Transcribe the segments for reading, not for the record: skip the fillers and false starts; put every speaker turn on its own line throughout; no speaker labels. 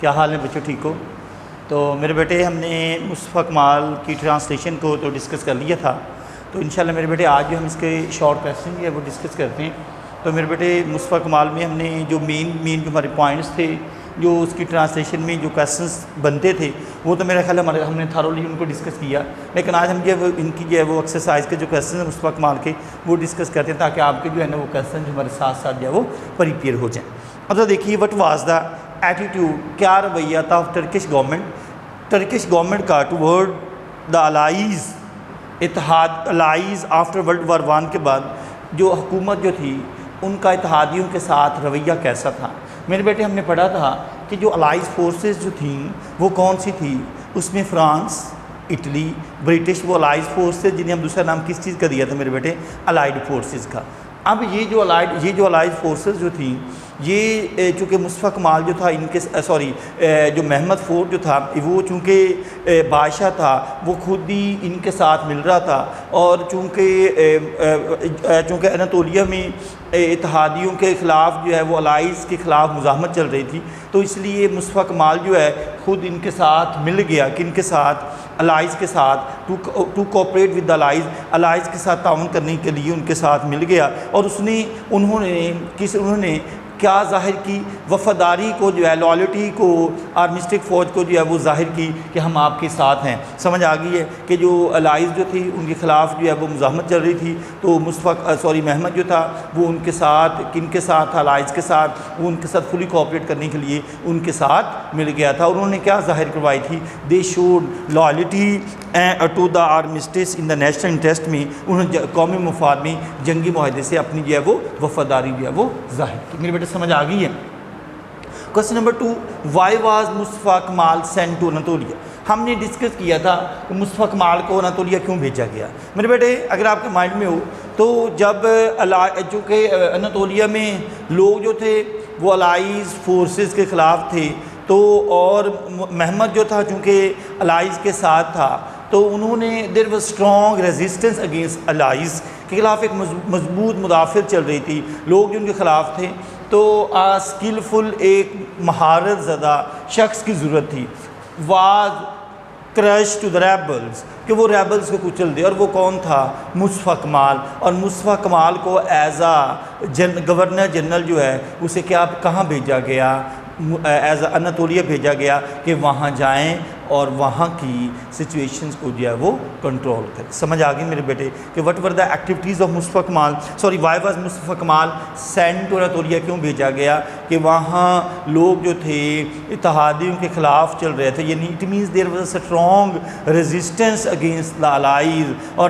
کیا حال ہے بچوں، ٹھیک ہو؟ تو میرے بیٹے ہم نے مصطفیٰ کمال کی ٹرانسلیشن کو تو ڈسکس کر لیا تھا، تو انشاءاللہ میرے بیٹے آج جو ہم اس کے شارٹ کویسچن جو ہے وہ ڈسکس کرتے ہیں۔ تو میرے بیٹے مصطفیٰ کمال میں ہم نے جو مین جو ہمارے پوائنٹس تھے، جو اس کی ٹرانسلیشن میں جو کویسچنس بنتے تھے، وہ تو میرا خیال ہے ہم نے تھارولی ان کو ڈسکس کیا، لیکن آج ہم جو ان کی جو ہے وہ ایکسرسائز کے جو کویسچن ہیں مصطفیٰ کمال کے وہ ڈسکس کرتے ہیں، تاکہ آپ کے جو ہے نا وہ کویسچن جو ہمارے ساتھ ساتھ جو ہے وہ پریپیئر ہو جائیں۔ اب تو دیکھیے، وٹ واز دا ایٹیٹیوڈ، کیا رویہ تھا آف ٹرکش گورنمنٹ کا ٹوورڈ دا الائیز، اتحاد الائیز آفٹر ورلڈ وار 1 کے بعد جو حکومت جو تھی ان کا اتحادیوں کے ساتھ رویہ کیسا تھا۔ میرے بیٹے ہم نے پڑھا تھا کہ جو الائیز فورسز جو تھیں وہ کون سی تھی، اس میں فرانس، اٹلی، برٹش، وہ الائیز فورسز جنہیں ہم دوسرا نام کس چیز کا دیا تھا میرے بیٹے، الائیڈ فورسز کا۔ اب یہ جو الائیز فورسز جو تھیں، یہ چونکہ مصطفیٰ کمال جو تھا ان کے جو محمد فورڈ جو تھا وہ چونکہ بادشاہ تھا، وہ خود ہی ان کے ساتھ مل رہا تھا، اور چونکہ اناطولیہ میں اتحادیوں کے خلاف جو ہے وہ الائیز کے خلاف مزاحمت چل رہی تھی، تو اس لیے مصطفیٰ کمال جو ہے خود ان کے ساتھ مل گیا، کن کے ساتھ، الائیز کے ساتھ، to cooperate with allies, allies کے ساتھ تعاون کرنے کے لیے ان کے ساتھ مل گیا، اور انہوں نے کیا ظاہر کی، وفاداری کو جو ہے، لائلٹی کو، آرمسٹک فوج کو جو ہے وہ ظاہر کی کہ ہم آپ کے ساتھ ہیں۔ سمجھ آ گئی ہے کہ جو الائیز جو تھی ان کے خلاف جو ہے وہ مزاحمت چل رہی تھی، تو محمد جو تھا وہ ان کے ساتھ، کن کے ساتھ تھا، الائیز کے ساتھ، وہ ان کے ساتھ فلی کوآپریٹ کرنے کے لیے ان کے ساتھ مل گیا تھا، اور انہوں نے کیا ظاہر کروائی تھی، they showed loyalty to the armistice in the national interest میں، انہوں نے قومی مفاد میں جنگی معاہدے سے اپنی جو ہے وہ وفاداری جو ہے وہ ظاہر کی۔ میرے بیٹے سمجھ آ گئی ہے؟ Question number 2، why was Mustafa Kemal sent to Anatolia? ہم نے ڈسکس کیا تھا کہ مصطفیٰ کمال کو اناطولیہ کیوں بھیجا گیا۔ میرے بیٹے اگر آپ کے مائنڈ میں ہو تو جب چونکہ اناطولیہ میں لوگ جو تھے وہ الائیز فورسز کے خلاف تھے، تو اور محمد جو تھا چونکہ الائیز کے ساتھ تھا، تو انہوں نے there was strong resistance against الائیز کے خلاف، ایک مضبوط مدافعت چل رہی تھی، لوگ جو ان کے خلاف تھے، تو اسکلفل، ایک مہارت زدہ شخص کی ضرورت تھی، واز کرش ٹو دا ریبلز، کہ وہ ریبلز کو کچل دے، اور وہ کون تھا، مصطفیٰ کمال۔ اور مصطفیٰ کمال کو ایز گورنر جنرل جو ہے اسے کہاں بھیجا گیا، ایز اناطولیہ بھیجا گیا کہ وہاں جائیں اور وہاں کی سچویشنز کو جو ہے وہ کنٹرول کریں۔ سمجھ آ گئی میرے بیٹے کہ what were the activities of Mustafa Kemal, why was Mustafa Kemal sent to Anatolia, کیوں بھیجا گیا کہ وہاں لوگ جو تھے اتحادیوں کے خلاف چل رہے تھے، یعنی it means there was a strong resistance against the الائیز، اور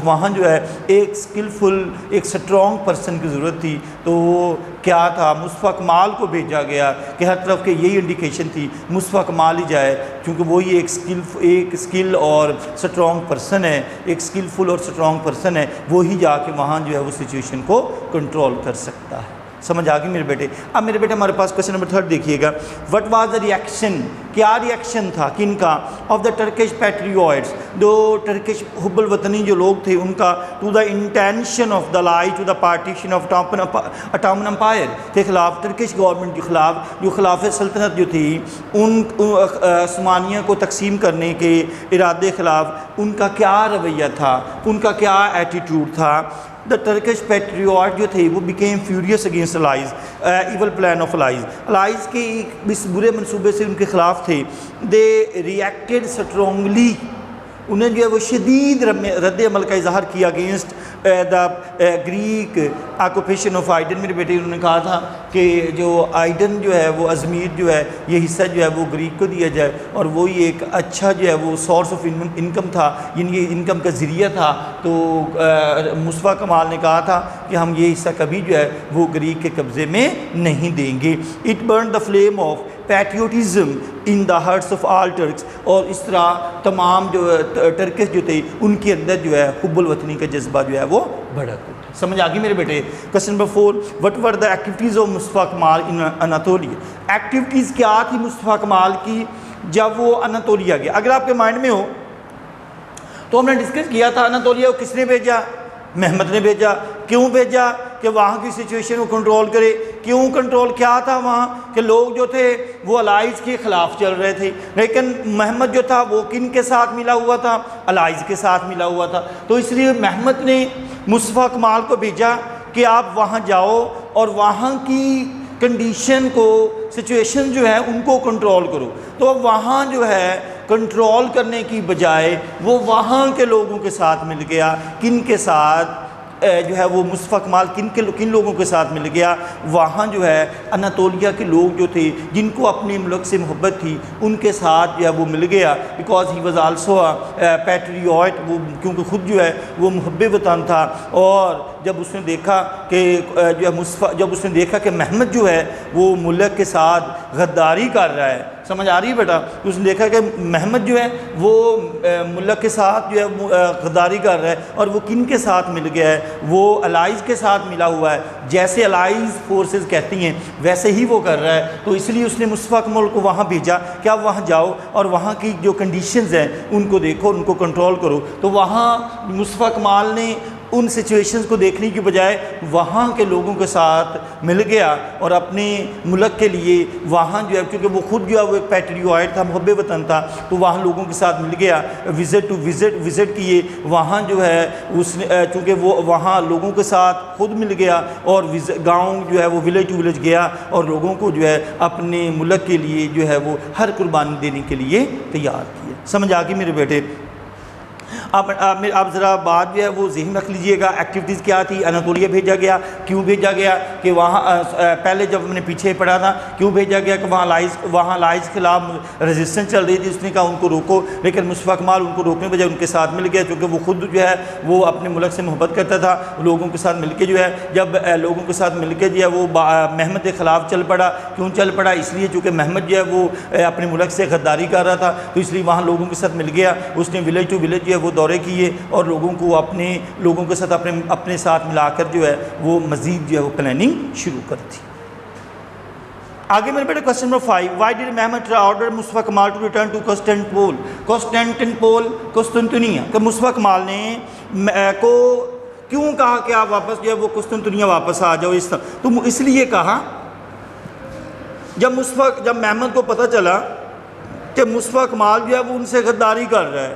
وہاں جو ہے ایک اسکلفل، ایک اسٹرانگ پرسن کی ضرورت تھی، تو کیا تھا، مصطفیٰ کمال کو بھیجا گیا کہ ہر طرف کے یہی انڈیکیشن تھی مصطفیٰ کمال ہی جائے، کیونکہ وہی ایک اسکل اور اسٹرانگ پرسن ہے، ایک اسکلفل اور اسٹرانگ پرسن ہے، وہی جا کے وہاں جو ہے وہ سچویشن کو کنٹرول کر سکتا ہے۔ سمجھ آ گئی میرے بیٹے؟ اب میرے بیٹے ہمارے پاس کوسچن نمبر 3 دیکھیے گا، وٹ واز دا ریئیکشن، کیا ریئیکشن تھا، کن کا، آف دا ٹرکش پیٹریوٹس، جو ٹرکش حب الوطنی جو لوگ تھے ان کا، to the intention of the allies to the partition of Ottoman Empire کے خلاف، ٹرکش گورنمنٹ کے خلاف، جو خلاف سلطنت جو تھی ان عثمانیہ کو تقسیم کرنے کے ارادے خلاف، ان کا کیا رویہ تھا، ان کا کیا ایٹیٹیوڈ تھا۔ دا ٹرکش پیٹریوٹ جو تھے وہ became furious against allies, evil plan of allies کے اس برے منصوبے سے ان کے خلاف تھے، دے ریئیکٹڈ اسٹرانگلی، انہیں جو ہے وہ شدید رد عمل کا اظہار کیا against the Greek occupation of Aydin. میرے بیٹے انہوں نے کہا تھا کہ جو آئیڈن جو ہے وہ ازمیر جو ہے یہ حصہ جو ہے وہ گریک کو دیا جائے، اور وہی ایک اچھا جو ہے وہ سورس آف انکم تھا، یعنی یہ انکم کا ذریعہ تھا، تو مصطفیٰ کمال نے کہا تھا کہ ہم یہ حصہ کبھی جو ہے وہ گریک کے قبضے میں نہیں دیں گے۔ It burn the flame of patriotism in the hearts of all Turks, اور اس طرح تمام جو ٹرکس جو تھے ان کے اندر جو ہے حب الوطنی کا جذبہ جو ہے وہ بھڑک اٹھا۔ سمجھ آ گئی میرے بیٹے؟ Question number 4، what were the activities of Mustafa Kamal in Anatolia? Activities کیا تھی مصطفیٰ کمال کی جب وہ اناطولیہ گیا؟ اگر آپ کے مائنڈ میں ہو تو ہم نے ڈسکس کیا تھا اناطولیہ کو کس نے بھیجا، محمد نے بھیجا۔ کیوں بھیجا؟ کہ وہاں کی سچویشن کو کنٹرول کرے۔ کیوں کنٹرول کیا تھا وہاں کہ لوگ جو تھے وہ الائز کے خلاف چل رہے تھے، لیکن محمد جو تھا وہ کن کے ساتھ ملا ہوا تھا؟ الائز کے ساتھ ملا ہوا تھا۔ تو اس لیے محمد نے مصطفیٰ کمال کو بھیجا کہ آپ وہاں جاؤ اور وہاں کی کنڈیشن کو، سچویشن جو ہے ان کو کنٹرول کرو۔ تو اب وہاں جو ہے کنٹرول کرنے کی بجائے وہ وہاں کے لوگوں کے ساتھ مل گیا۔ کن کے ساتھ جو ہے وہ مصطفیٰ کمال کن لوگوں کے ساتھ مل گیا؟ وہاں جو ہے اناطولیہ کے لوگ جو تھے جن کو اپنے ملک سے محبت تھی ان کے ساتھ جو ہے وہ مل گیا، because he was also Patriot, وہ کیونکہ خود جو ہے وہ محب وطن تھا۔ اور جب اس نے دیکھا کہ جو ہے جب اس نے دیکھا کہ محمد جو ہے وہ ملک کے ساتھ غداری کر رہا ہے، سمجھ آ رہی ہے بیٹا؟ اس نے دیکھا کہ محمد جو ہے وہ ملک کے ساتھ جو ہے غداری کر رہا ہے، اور وہ کن کے ساتھ مل گیا ہے؟ وہ الائز کے ساتھ ملا ہوا ہے، جیسے الائز فورسز کہتی ہیں ویسے ہی وہ کر رہا ہے۔ تو اس لیے اس نے مصطفیٰ کمال کو وہاں بھیجا کہ آپ وہاں جاؤ اور وہاں کی جو کنڈیشنز ہیں ان کو دیکھو، ان کو کنٹرول کرو۔ تو وہاں مصطفیٰ کمال نے ان سچویشنز کو دیکھنے کی بجائے وہاں کے لوگوں کے ساتھ مل گیا اور اپنے ملک کے لیے وہاں جو ہے، کیونکہ وہ خود جو ہے وہ ایک پیٹریوٹ تھا، محب وطن تھا، تو وہاں لوگوں کے ساتھ مل گیا، وزٹ کیے وہاں جو ہے اس نے، چونکہ وہ وہاں لوگوں کے ساتھ خود مل گیا اور گاؤں جو ہے وہ ولیج ٹو ولیج گیا اور لوگوں کو جو ہے اپنے ملک کے لیے جو ہے وہ ہر قربانی دینے کے لیے تیار کیا۔ سمجھ آ گئی میرے بیٹے؟ آپ ذرا بات جو ہے وہ ذہن رکھ لیجئے گا، ایکٹیویٹیز کیا تھی، اناطولیہ بھیجا گیا، کیوں بھیجا گیا؟ کہ وہاں پہلے جب ہم نے پیچھے پڑھا تھا کیوں بھیجا گیا کہ وہاں الائز کے خلاف ریزسٹنس چل رہی تھی، اس نے کہا ان کو روکو، لیکن مصطفیٰ کمال ان کو روکنے بجائے ان کے ساتھ مل گیا، کیونکہ وہ خود جو ہے وہ اپنے ملک سے محبت کرتا تھا۔ لوگوں کے ساتھ مل کے جو ہے، جب لوگوں کے ساتھ مل کے جو ہے وہ محمد کے خلاف چل پڑا۔ کیوں چل پڑا؟ اس لیے چونکہ محمد جو ہے وہ اپنے ملک سے غداری کر رہا تھا، تو اس لیے وہاں لوگوں کے ساتھ مل گیا۔ اس نے ولیج ٹو ولیج جو ہے وہ دورے کیے اور لوگوں کے ساتھ اپنے ساتھ ملا کر جو ہے وہ مزید جو ہے وہ پلاننگ شروع کر دی۔ آگے میرے بیٹے question number 5، why did Muhammad order Mustafa Kemal to return to قسطنطنیہ؟ کہ مصطفیٰ کمال نے کو کیوں کہا کہ آپ واپس جو ہے وہ قسطنطنیہ واپس آ جاؤ؟ تو اس لیے کہا جب محمد کو پتہ چلا کہ مصطفیٰ کمال جو ہے وہ ان سے غداری کر رہا ہے۔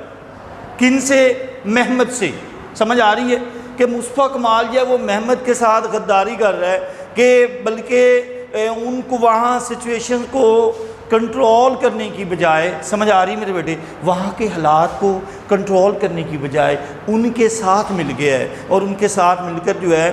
کن سے؟ محمد سے۔ سمجھ آ رہی ہے کہ مصطفیٰ کمال جو ہے وہ محمد کے ساتھ غداری کر رہا ہے، کہ بلکہ ان کو وہاں سچویشن کو کنٹرول کرنے کی بجائے، سمجھ آ رہی میرے بیٹے، وہاں کے حالات کو کنٹرول کرنے کی بجائے ان کے ساتھ مل گیا ہے، اور ان کے ساتھ مل کر جو ہے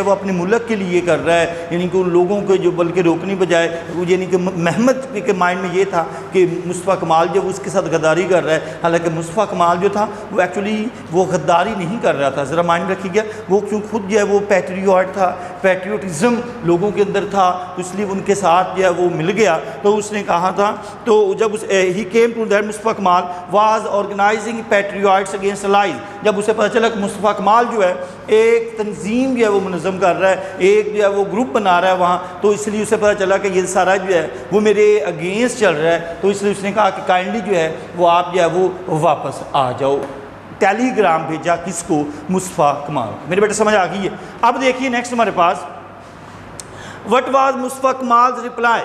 وہ اپنے ملک کے لیے کر رہا ہے، یعنی کہ ان لوگوں کو جو بلکہ روکنے بجائے، یعنی کہ محمد کے مائنڈ میں یہ تھا کہ مصطفیٰ کمال جو اس کے ساتھ غداری کر رہا ہے، حالانکہ مصطفیٰ کمال جو تھا وہ ایکچولی وہ غداری نہیں کر رہا تھا۔ ذرا مائنڈ رکھیے گا، وہ کیوں خود جو ہے وہ پیٹریوٹ تھا، پیٹریوٹزم لوگوں کے اندر تھا، تو اس لیے ان کے ساتھ جو ہے وہ مل گیا۔ تو اس نے کہا تھا، تو جب he came to that Mustafa Kemal was organising patriots against allies, جب اسے پتہ چلا کہ مصطفیٰ کمال جو ہے ایک تنظیم جو ہے وہ منظم کر رہا ہے، ایک جو ہے وہ گروپ بنا رہا ہے وہاں، تو اس لیے اسے پتہ چلا کہ یہ سارا جو ہے وہ میرے اگینسٹ چل رہا ہے، تو اس لیے اس نے کہا کہ کائنڈلی جو ہے وہ آپ جو ہے وہ واپس آ جاؤ۔ ٹیلی گرام بھیجا کس کو؟ مصطفیٰ کمال۔ میرے بیٹے سمجھ آ گئی ہے؟ اب دیکھیے نیکسٹ ہمارے پاس، what was Mustafa Kemal reply?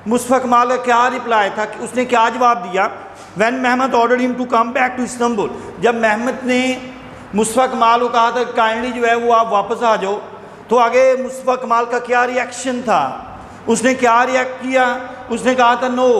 Mustafa Kemal کا کیا ریپلائی تھا، کہ اس نے کیا جواب دیا؟ When Muhammad ordered him to come back to Istanbul, جب محمد نے مصطفیٰ کمال کو کہا تھا کہ کائنڈلی جو ہے وہ آپ واپس آ جاؤ، تو آگے مصطفیٰ کمال کا کیا ری ایکشن تھا؟ اس نے کیا ری ایکٹ کیا؟ اس نے کہا تھا نو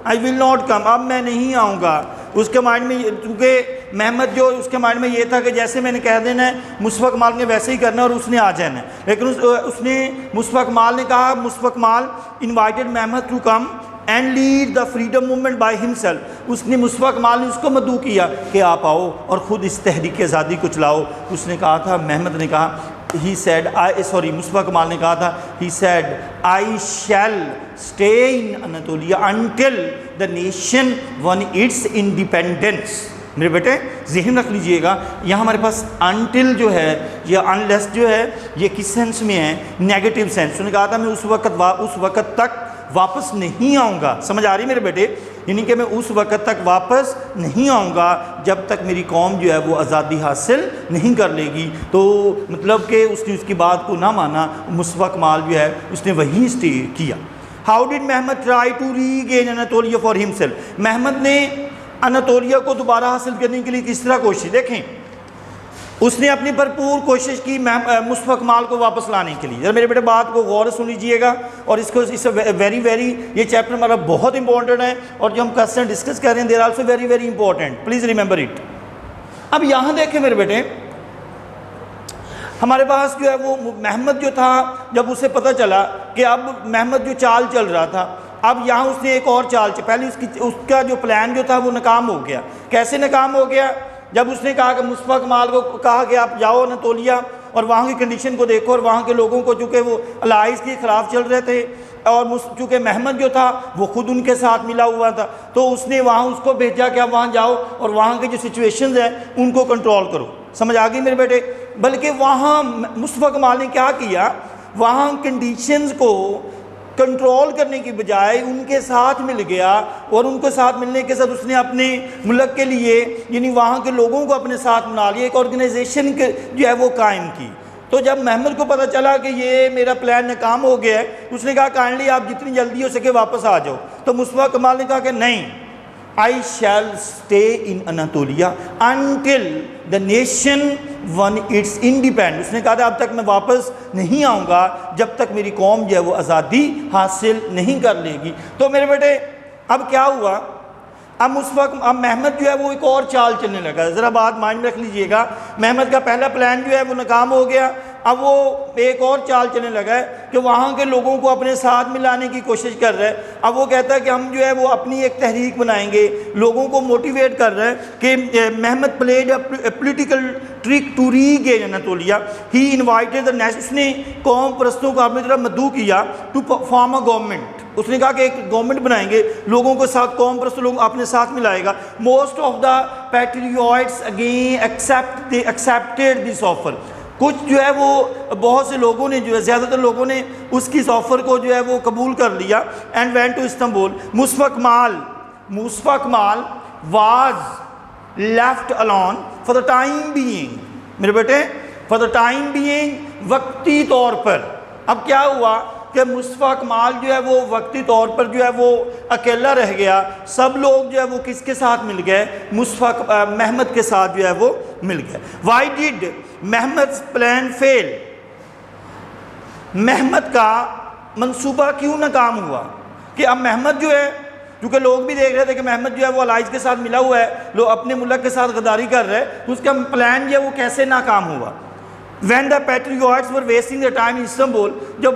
آئی ول ناٹ کم، اب میں نہیں آؤں گا۔ اس کے مائنڈ میں، کیونکہ محمد جو اس کے مائنڈ میں یہ تھا کہ جیسے میں نے کہہ دینا ہے مصطفیٰ کمال نے ویسے ہی کرنا ہے اور اس نے آ جانا ہے، لیکن اس نے مصطفیٰ کمال نے کہا، Mustafa Kemal invited Muhammad to come and lead the freedom movement by himself, اس نے مصطفیٰ کمال نے اس کو مدعو کیا کہ آپ آؤ اور خود اس تحریک آزادی کو چلاؤ۔ اس نے کہا تھا، محمد نے کہا مصطفیٰ کمال نے کہا تھا he said I shall stay in Anatolia until the nation won its independence۔ میرے بیٹے ذہن رکھ لیجئے گا، یہاں ہمارے پاس until جو ہے یا unless جو ہے یہ کس سینس میں ہے؟ Negative sense. انہوں نے کہا تھا میں اس وقت تک واپس نہیں آؤں گا۔ سمجھ آ رہی میرے بیٹے؟ یعنی کہ میں اس وقت تک واپس نہیں آؤں گا جب تک میری قوم جو ہے وہ آزادی حاصل نہیں کر لے گی۔ تو مطلب کہ اس نے اس کی بات کو نہ مانا، مصطفیٰ کمال جو ہے اس نے وہیں اسٹے کیا۔ How did Muhammad try to regain Anatolia for himself, Muhammad نے اناطولیہ کو دوبارہ حاصل کرنے کے لیے کس طرح کوشش، دیکھیں اس نے اپنی بھرپور کوشش کی مصطفیٰ کمال کو واپس لانے کے لیے۔ ذرا میرے بیٹے بات کو غور سے سن لیجیے گا، اور اس کو ویری یہ چیپٹر ہمارا بہت امپورٹنٹ ہے، اور جو ہم کوسچن ڈسکس کر رہے ہیں they are also very important, please remember it. اب یہاں دیکھیں میرے بیٹے، ہمارے پاس جو ہے وہ محمد جو تھا، جب اسے پتہ چلا کہ اب محمد جو چال چل رہا تھا، اب یہاں اس نے ایک اور چال پہلے اس کا جو پلان جو تھا وہ ناکام ہو گیا۔ کیسے ناکام ہو گیا؟ جب اس نے کہا کہ مصطفیٰ کمال کو کہا کہ آپ جاؤ اناطولیہ اور وہاں کی کنڈیشن کو دیکھو، اور وہاں کے لوگوں کو، چونکہ وہ الائز کے خلاف چل رہے تھے، اور چونکہ محمد جو تھا وہ خود ان کے ساتھ ملا ہوا تھا، تو اس نے وہاں اس کو بھیجا کہ آپ وہاں جاؤ اور وہاں کے جو سچویشنز ہیں ان کو کنٹرول کرو۔ سمجھ آ گئی میرے بیٹے؟ بلکہ وہاں مصطفیٰ کمال نے کیا کیا، وہاں کنڈیشنز کو کنٹرول کرنے کی بجائے ان کے ساتھ مل گیا، اور ان کے ساتھ ملنے کے ساتھ اس نے اپنے ملک کے لیے، یعنی وہاں کے لوگوں کو اپنے ساتھ منا لیا، ایک آرگنائزیشن جو ہے وہ قائم کی۔ تو جب محمد کو پتہ چلا کہ یہ میرا پلان ناکام ہو گیا ہے، اس نے کہا کائنڈلی آپ جتنی جلدی ہو سکے واپس آ جاؤ۔ تو مصطفیٰ کمال نے کہا کہ نہیں، I shall stay in Anatolia until the nation won its independence۔ اس نے کہا تھا اب تک میں واپس نہیں آؤں گا جب تک میری قوم جو ہے وہ آزادی حاصل نہیں کر لے گی۔ تو میرے بیٹے اب کیا ہوا، اب محمد جو ہے وہ ایک اور چال چلنے لگا۔ ذرا بات مائنڈ میں رکھ لیجئے گا، محمد کا پہلا پلان جو ہے وہ ناکام ہو گیا، اب وہ ایک اور چال چلنے لگا ہے کہ وہاں کے لوگوں کو اپنے ساتھ ملانے کی کوشش کر رہا ہے۔ اب وہ کہتا ہے کہ ہم جو ہے وہ اپنی ایک تحریک بنائیں گے، لوگوں کو موٹیویٹ کر رہا ہے کہ Muhammad played a political trick to regain Anatolia, he invited the nation, اس نے قوم پرستوں کو اپنی طرف مدعو کیا ٹو فارم اے گورنمنٹ۔ اس نے کہا کہ ایک گورنمنٹ بنائیں گے، لوگوں کو ساتھ، قوم پرست لوگ اپنے ساتھ ملائے گا۔ Most of the patriots again accepted this offer, کچھ جو ہے وہ بہت سے لوگوں نے جو ہے، زیادہ تر لوگوں نے اس کی آفر کو جو ہے وہ قبول کر لیا۔ And went to Istanbul. Mustafa Kemal was left alone for the time being, میرے بیٹے فار دا ٹائم بینگ، وقتی طور پر۔ اب کیا ہوا کہ مصطفیٰ کمال جو ہے وہ وقتی طور پر جو ہے وہ اکیلا رہ گیا، سب لوگ جو ہے وہ کس کے ساتھ مل گئے، محمد کے ساتھ جو ہے وہ مل گئے۔ وائی ڈڈ محمد پلان فیل، محمد کا منصوبہ کیوں ناکام ہوا؟ کہ اب محمد جو ہے، کیونکہ لوگ بھی دیکھ رہے تھے کہ محمد جو ہے وہ الائز کے ساتھ ملا ہوا ہے، لوگ اپنے ملک کے ساتھ غداری کر رہے ہیں، تو اس کا پلان جو ہے وہ کیسے ناکام ہوا؟ when the patriots were wasting their time in Istanbul، جب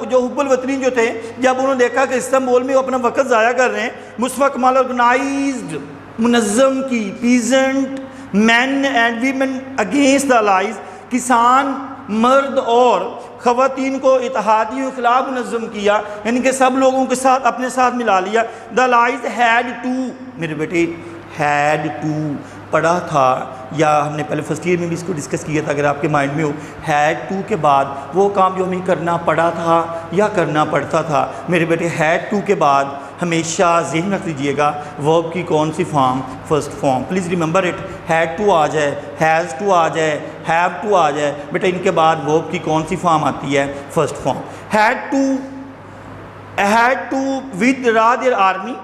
جو حب الوطنین جو تھے، جب انہوں نے دیکھا کہ استنبول میں وہ اپنا وقت ضائع کر رہے ہیں، مصطفیٰ کمال آرگنائزڈ، منظم کی peasant men and women against the allies, کسان، مرد اور خواتین کو اتحادیوں کے خلاف منظم کیا، یعنی کہ سب لوگوں کے ساتھ اپنے ساتھ ملا لیا۔ دا الائز ہیڈ ٹو، میرے بیٹے ہیڈ ٹو پڑھا تھا، یا ہم نے پہلے فرسٹ ایئر میں بھی اس کو ڈسکس کیا تھا، اگر آپ کے مائنڈ میں ہو، ہیڈ ٹو کے بعد وہ کام جو ہمیں کرنا پڑا تھا یا کرنا پڑتا تھا، میرے بیٹے ہیڈ ٹو کے بعد ہمیشہ ذہن رکھ لیجئے گا ورب کی کون سی form, first form, please remember it. Had to آ جائے، ہیز ٹو آ جائے، ہیو ٹو آ جائے، بیٹا ان کے بعد ورب کی کون سی فارم آتی ہے، first form. Head to withdraw their army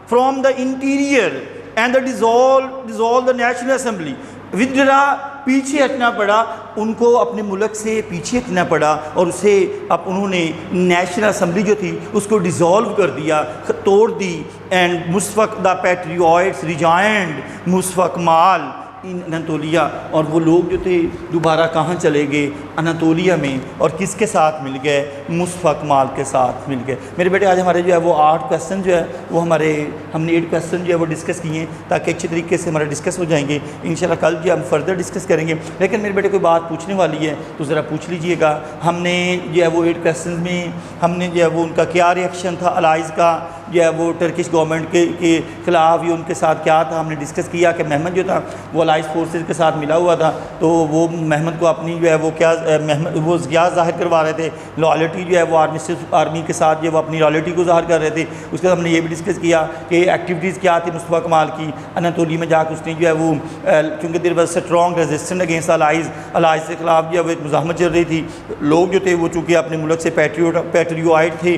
from the interior and dissolve the national assembly۔ withdraw پیچھے ہٹنا پڑا، ان کو اپنے ملک سے پیچھے ہٹنا پڑا، اور اسے اب انہوں نے نیشنل اسمبلی جو تھی اس کو ڈیزالو کر دیا، توڑ دی۔ And Mustafa the پیٹریوٹس ریجائنڈ Mustafa Kamal in Anatolia, اور وہ لوگ جو تھے دوبارہ کہاں چلے گئے، اناطولیہ میں، اور کس کے ساتھ مل گئے، مصطفیٰ کمال کے ساتھ مل گئے۔ میرے بیٹے آج ہمارے جو ہے وہ 8 کویسچن جو ہے وہ ہم نے 8 کویسچن جو ہے وہ ڈسکس کیے ہیں، تاکہ اچھی طریقے سے ہمارا ڈسکس ہو جائیں گے۔ انشاءاللہ کل جو ہم فردر ڈسکس کریں گے، لیکن میرے بیٹے کوئی بات پوچھنے والی ہے تو ذرا پوچھ لیجئے گا۔ ہم نے جو ہے وہ 8 کویسچنز میں ہم نے جو ہے وہ ان کا کیا ریئیکشن تھا الائز کا، جو ہے وہ ٹرکش گورنمنٹ کے خلاف یہ ان کے ساتھ کیا تھا، ہم نے ڈسکس کیا کہ محمد جو تھا وہ الائز فورسز کے ساتھ ملا ہوا تھا، تو وہ محمد کو اپنی جو ہے وہ کیا وہ ظاہر کروا رہے تھے، لائلٹی جو ہے وہ آرمی کے ساتھ جو ہے وہ اپنی لائلٹی کو ظاہر کر رہے تھے۔ اس کے بعد ہم نے یہ بھی ڈسکس کیا کہ ایکٹیویٹیز کیا تھی مصطفیٰ کمال کی، اناتولی میں جا کے اس نے جو ہے وہ کیونکہ there was strong resistant against allies کے خلاف جو ہے وہ ایک مزاحمت چل رہی تھی، لوگ جو تھے وہ چونکہ اپنے ملک سے پیٹریوٹ تھے،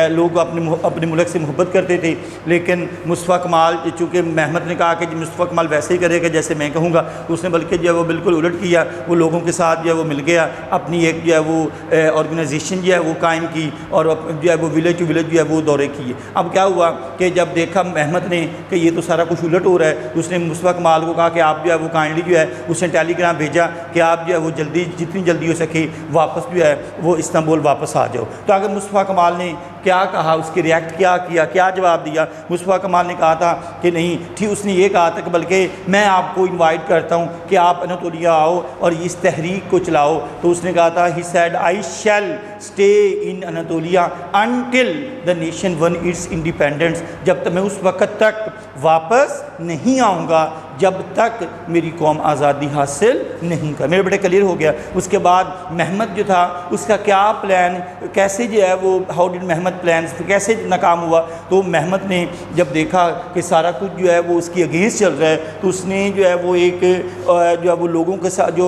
لوگ اپنے ملک سے محبت کرتے تھے، لیکن مصطفیٰ کمال چونکہ محمد نے کہا کہ مصطفیٰ کمال ویسے ہی کرے گا جیسے میں کہوں گا، تو اس نے بلکہ جو ہے وہ بالکل الٹ کیا، وہ لوگوں کے ساتھ جو ہے وہ مل گیا، اپنی ایک جو ہے وہ آرگنائزیشن جو ہے وہ قائم کی اور جو ہے وہ ولیج ٹو ولیج جو ہے وہ دورے کیے۔ اب کیا ہوا کہ جب دیکھا محمد نے کہ یہ تو سارا کچھ الٹ ہو رہا ہے، اس نے مصطفیٰ کمال کو کہا کہ آپ جو ہے وہ کائنڈلی جو ہے اس نے ٹیلی گرام بھیجا کہ آپ جو ہے وہ جلدی جتنی جلدی ہو سکے واپس جو ہے وہ استنبول واپس آ جاؤ۔ تو اگر مصطفیٰ کمال نے کیا کہا، اس کی ریئیکٹ کیا کیا، کیا جواب دیا؟ مصطفیٰ کمال نے کہا تھا کہ نہیں ٹھیک، اس نے یہ کہا تھا کہ بلکہ میں آپ کو انوائٹ کرتا ہوں کہ آپ اناتولیا آؤ اور اس تحریک کو چلاؤ۔ تو اس نے کہا تھا he said I shall stay in Anatolia until the nation won its independence, جب تک میں اس وقت تک واپس نہیں آؤں گا جب تک میری قوم آزادی حاصل نہیں کر۔ میرے بیٹے کلیئر ہو گیا۔ اس کے بعد محمد جو تھا اس کا کیا پلان، کیسے جو ہے وہ ہاؤ ڈیڈ محمد پلانس کیسے ناکام ہوا؟ تو محمد نے جب دیکھا کہ سارا کچھ جو ہے وہ اس کی اگینسٹ چل رہا ہے، تو اس نے جو ہے وہ ایک جو ہے وہ لوگوں کے ساتھ جو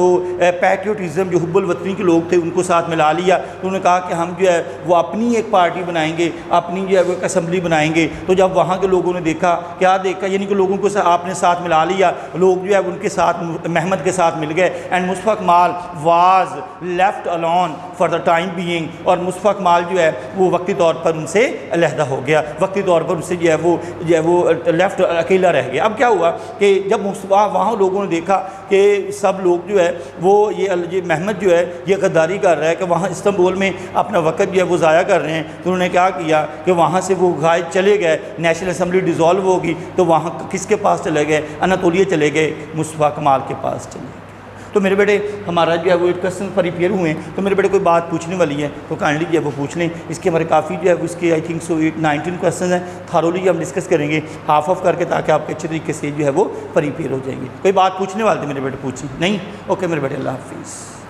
پیٹریوٹزم جو حب الوطنی کے لوگ تھے ان کو ساتھ ملا لیا۔ تو انہوں نے کہا کہ ہم جو ہے وہ اپنی ایک پارٹی بنائیں گے، اپنی جو ہے وہ ایک اسمبلی بنائیں گے۔ تو جب وہاں کے لوگوں نے دیکھا، کیا دیکھا، یعنی کہ لوگوں کو آپ نے ساتھ ملا لیا، لوگ جو ہے ان کے ساتھ محمد کے ساتھ مل گئے، and Mustafa Kemal was left alone for the time being, اور مصطفیٰ کمال جو ہے وہ وقتی طور پر ان سے علیحدہ ہو گیا، وقتی طور پر ان سے جو ہے وہ لیفٹ اکیلا رہ گیا۔ اب کیا ہوا کہ جب مصطفیٰ وہاں لوگوں نے دیکھا کہ سب لوگ جو ہے وہ یہ محمد جو ہے یہ غداری کر رہا ہے کہ وہاں استنبول میں اپنا وقت جو ہے وہ ضائع کر رہے ہیں، تو انہوں نے کیا کیا کہ وہاں سے وہ غائب چلے گئے، نیشنل اسمبلی ڈیزالو ہوگی تو وہاں کس کے پاس چلے گئے؟ اناتولیہ چلے گئے، مصطفیٰ کمال کے پاس چلے گئے۔ تو میرے بیٹے ہمارا جو ہے وہ 8 کوسچن پریپیئر ہوئے ہیں، تو میرے بیٹے کوئی بات پوچھنے والی ہے تو کائنڈلی جو ہے وہ پوچھ لیں۔ اس کے ہمارے کافی جو ہے اس کے آئی تھنک سو 19 کوسچنز ہیں، تھارولی ہم ڈسکس کریں گے ہاف آف کر کے، تاکہ آپ کے اچھے طریقے سے جو ہے وہ پریپیئر ہو جائیں گے۔ کوئی بات پوچھنے والے تھے میرے بیٹے؟ پوچھیں نہیں؟ اوکے میرے بیٹے، اللہ حافظ۔